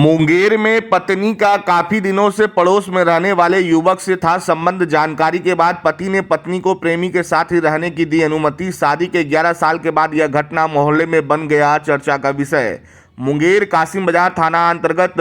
मुंगेर में पत्नी का काफी दिनों से पड़ोस में रहने वाले युवक से था संबंध। जानकारी के बाद पति ने पत्नी को प्रेमी के साथ ही रहने की दी अनुमति। शादी के 11 साल के बाद यह घटना मोहल्ले में बन गया चर्चा का विषय। मुंगेर कासिम बाजार थाना अंतर्गत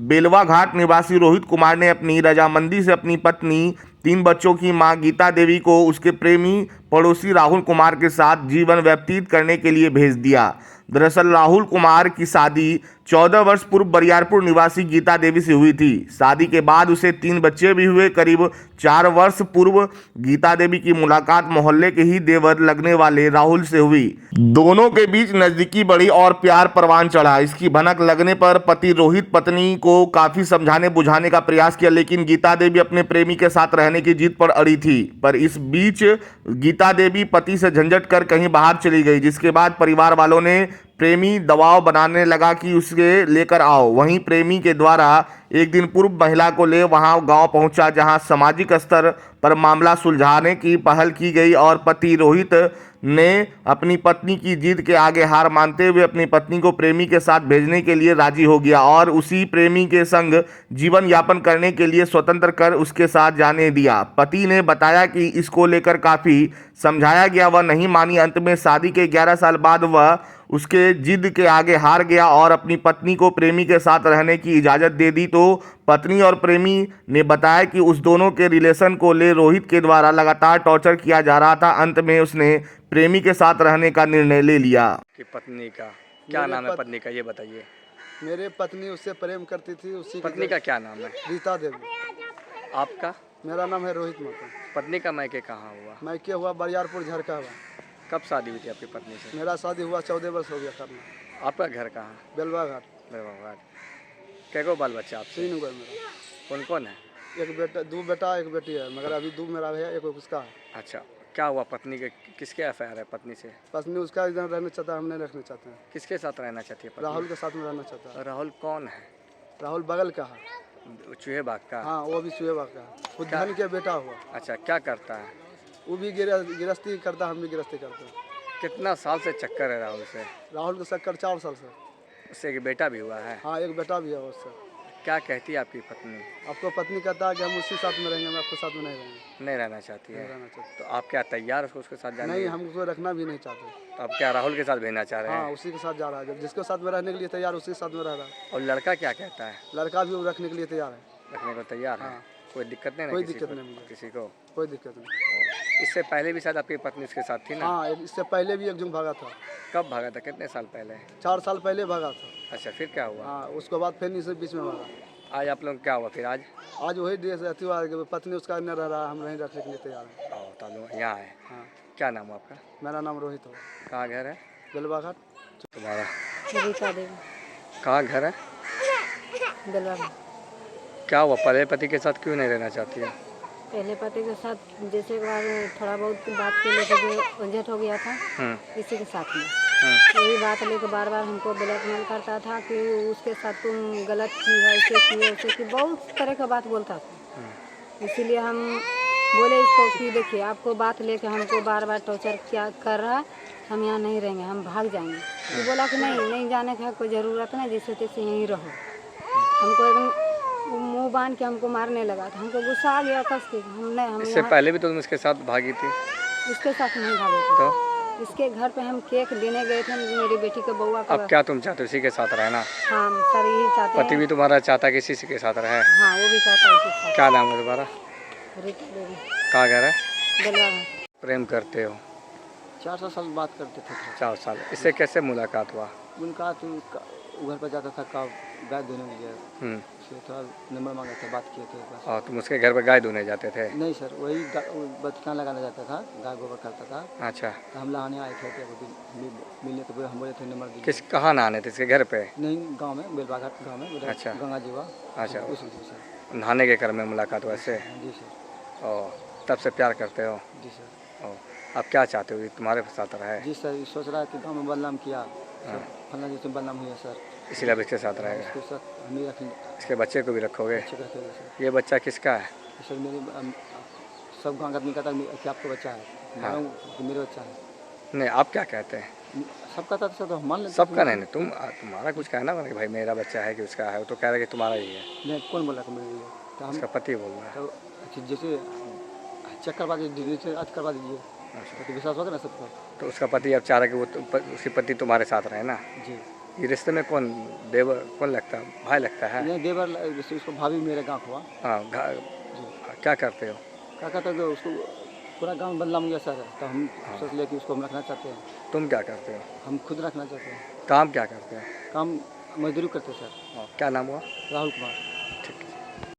बेलवा घाट निवासी रोहित कुमार ने अपनी रजामंदी से अपनी पत्नी, 3 बच्चों की मां गीता देवी को उसके प्रेमी पड़ोसी राहुल कुमार के साथ जीवन व्यतीत करने के लिए भेज दिया। दरअसल राहुल कुमार की शादी 14 वर्ष पूर्व बरियारपुर निवासी गीता देवी से हुई थी। शादी के बाद उसे 3 बच्चे भी हुए। करीब 4 वर्ष पूर्व गीता देवी की मुलाकात मोहल्ले के ही देवर लगने वाले राहुल से हुई। दोनों के बीच नजदीकी बढ़ी और प्यार परवान चढ़ा। इसकी भनक लगने पर पति रोहित पत्नी को काफी समझाने बुझाने का प्रयास किया, लेकिन गीता देवी अपने प्रेमी के साथ रहने की जिद पर अड़ी थी। पर इस बीच गीता देवी पति से झंझट कर कहीं बाहर चली गई, जिसके बाद परिवार वालों ने प्रेमी दबाव बनाने लगा कि उसे लेकर आओ। वहीं प्रेमी के द्वारा एक दिन पूर्व महिला को ले वहां गांव पहुंचा, जहां सामाजिक स्तर पर मामला सुलझाने की पहल की गई और पति रोहित ने अपनी पत्नी की जिद के आगे हार मानते हुए अपनी पत्नी को प्रेमी के साथ भेजने के लिए राजी हो गया और उसी प्रेमी के संग जीवन यापन करने के लिए स्वतंत्र कर उसके साथ जाने दिया। पति ने बताया कि इसको लेकर काफ़ी समझाया गया, वह नहीं मानी। अंत में शादी के 11 साल बाद वह उसके जिद के आगे हार गया और अपनी पत्नी को प्रेमी के साथ रहने की इजाज़त दे दी। तो पत्नी और प्रेमी ने बताया कि उस दोनों के रिलेशन को ले रोहित के द्वारा लगातार टॉर्चर किया जा रहा था। अंत में उसने प्रेमी के साथ रहने का निर्णय ले लिया। कि पत्नी का क्या नाम है? पत्नी का ये बताइए। मेरे पत्नी उससे प्रेम करती थी। उसी पत्नी का क्या नाम है? गीता देवी। आपका? मेरा नाम है रोहित माता। पत्नी का मायके कहाँ हुआ? मायके हुआ बरियारपुर झरका हुआ। कब शादी हुई थी आपकी पत्नी से? मेरा शादी हुआ 14 वर्ष हो गया करना। आपका घर कहाँ? बेलवा घाट। बेलवा घाट। कै बाल बच्चा आपसे? 3 गो मेरा। कौन कौन है? एक बेटा, 2 बेटा 1 बेटी है, मगर अभी 2 मेरा है, 1 उसका है। अच्छा, क्या हुआ पत्नी के? किसके अफेयर है पत्नी से? पत्नी उसका इधर रहना चाहता है, हम नहीं रखना चाहते हैं। किसके साथ रहना चाहती है पत्नी? राहुल के साथ में रहना चाहता है। राहुल कौन है? राहुल बगल का है। चूहे बाग का? हाँ, वो भी चूहे बाग का है। खुद धन के बेटा हुआ। अच्छा, क्या करता है? वो भी गिरस्ती करता है, हम भी गिरस्ती करते हैं। कितना साल से चक्कर है राहुल से? राहुल के चक्कर 4 साल से। उससे एक बेटा भी हुआ है? हाँ, 1 बेटा भी है उससे। क्या कहती है आपकी पत्नी? आपको पत्नी कहता है कि हम उसी साथ में रहेंगे, हम आपके साथ में नहीं रहेंगे। नहीं रहना चाहती है? नहीं रहना चाहते। तो आप क्या तैयार हो उसके साथ जाने? नहीं, हम उसको रखना भी नहीं चाहते। तो आप क्या राहुल के साथ भेजना चाह रहे हैं? हाँ, उसी के साथ जा रहा है। जब जिसके साथ में रहने के लिए तैयार, उसी के साथ में रह रहा है। और लड़का क्या कहता है? लड़का भी वो रखने के लिए तैयार है। रखने को तैयार है? हाँ। कोई दिक्कत नहीं? कोई दिक्कत नहीं मुझे। किसी को? कोई दिक्कत नहीं। इससे पहले भी शायद आपकी पत्नी उसके साथ थी ना? हाँ, इससे पहले भी एक जन भागा था। कब भागा था? कितने साल पहले? 4 साल पहले भागा था। अच्छा, फिर क्या हुआ? हाँ, उसके बाद फिर इसे बीच में भागा। आज आप लोग क्या हुआ फिर? आज वही ड्रेस रहती हुआ पत्नी उसका न रह रहा है, हम नहीं रखने के लिए तैयार हैं। यहाँ है। हाँ। क्या नाम है आपका? मेरा नाम रोहित हो। कहाँ घर है बेलवा घाट। तुम्हारा? गीता देवी। कहाँ घर है? बेलवा घाट। क्या हुआ? पहले पति के साथ क्यों नहीं रहना चाहती है? पहले पति के साथ जैसे एक बार थोड़ा बहुत बात के लेकर जो झंझट हो गया था इसी के साथ में, वही बात लेकर बार बार हमको ब्लैकमेल करता था कि उसके साथ तुम गलत की है, ऐसे किए वैसे की, बहुत तरह का बात बोलता था। इसीलिए हम बोले इसको कि देखिए आपको बात लेके हमको बार बार टॉर्चर क्या कर रहा है, हम यहाँ नहीं रहेंगे, हम भाग जाएंगे। तो बोला कि नहीं जाने का कोई ज़रूरत नहीं, जैसे तैसे यहीं रहो। हमको एकदम मुँह बांध के हमको मारने लगा था। हमको गुस्सा आ गया कस के। हम इससे पहले भी तो तुम इसके साथ भागी थी? इसके साथ नहीं भागे थे। तो इसके घर पे हम केक देने गए थे, मेरी बेटी के बउआ का। अब क्या तुम चाहते हो? इसी के साथ रहना? हाँ सर, यही चाहते हैं। पति भी तुम्हारा चाहता है कि इसी के साथ रहे? हाँ, वो भी चाहता है इसी के साथ। क्या नाम है तुम्हारा? रीता देवी। कहाँ घर है? बेलवा घाट। प्रेम करते हो? 4 साल बात करते थे। 4 साल। इससे कैसे मुलाकात हुआ? उनका तो घर पर जाता था, का गाय धोने के लिए। थोड़ा नंबर मांगा था, बात किए थे बस। और तुम उसके घर पर गाय धोने जाते थे? नहीं सर, वही बचकान लगाने जाता था, गाय गोबर करता था। अच्छा। तो हम नहाने आए थे, मिलने तो हम बोले थे नंबर दीजिए। किस कहाँ नहाने थे? इसके घर पे? नहीं, गांव में, बेलवा घाट गाँव में। अच्छा। गंगा जी हुआ। अच्छा, उस सर। नहाने के क्रम में मुलाकात हुआ इससे? जी सर। और तब से प्यार करते हो? जी सर। और आप क्या चाहते हो कि तुम्हारे साथ रहे? जी सर, सोच रहा है कि गाँव में बदनाम किया, फलना जैसे बदनाम हुई है सर, इसीलिए अब इसके साथ रहेगा? इसके साथ हम ही रखेंगे। इसके बच्चे को भी रखोगे? अच्छे रखेंगे सर। ये बच्चा किसका है? सर मेरे सब गाँव का आदमी कहता है कि आपका बच्चा है। हाँ। मेरा बच्चा है। नहीं, आप क्या कहते हैं? सबका था तो हम मान लेते सबका नहीं नहीं तुम्हारा कुछ कहना होगा कि भाई मेरा बच्चा है कि उसका है, वो तो कह रहा है कि तुम्हारा ही है। नहीं, कौन बोला कि मेरे लिए? तो हम उसका पति बोल रहा है। तो अच्छा, जैसे चेक करवा दीजिए, जैसे आज करवा दीजिए तो विश्वास होगा ना सबका। तो उसका पति अब चाह रहा है कि उसकी पति तुम्हारे साथ रहे ना। जी ये रिश्ते में कौन देवर कौन लगता है, भाई लगता है? नहीं, देवर जैसे उसको भाभी मेरे गाँव हुआ। हाँ जी क्या करते हो? क्या कहते हैं कि उसको पूरा गाँव बदनाम गया सर, तो हम सोच लिया कि उसको हम रखना चाहते हैं। तुम क्या करते हो? हम खुद रखना चाहते हैं। काम क्या करते हो? काम मजदूरी करते हैं सर। क्या नाम हुआ? राहुल कुमार।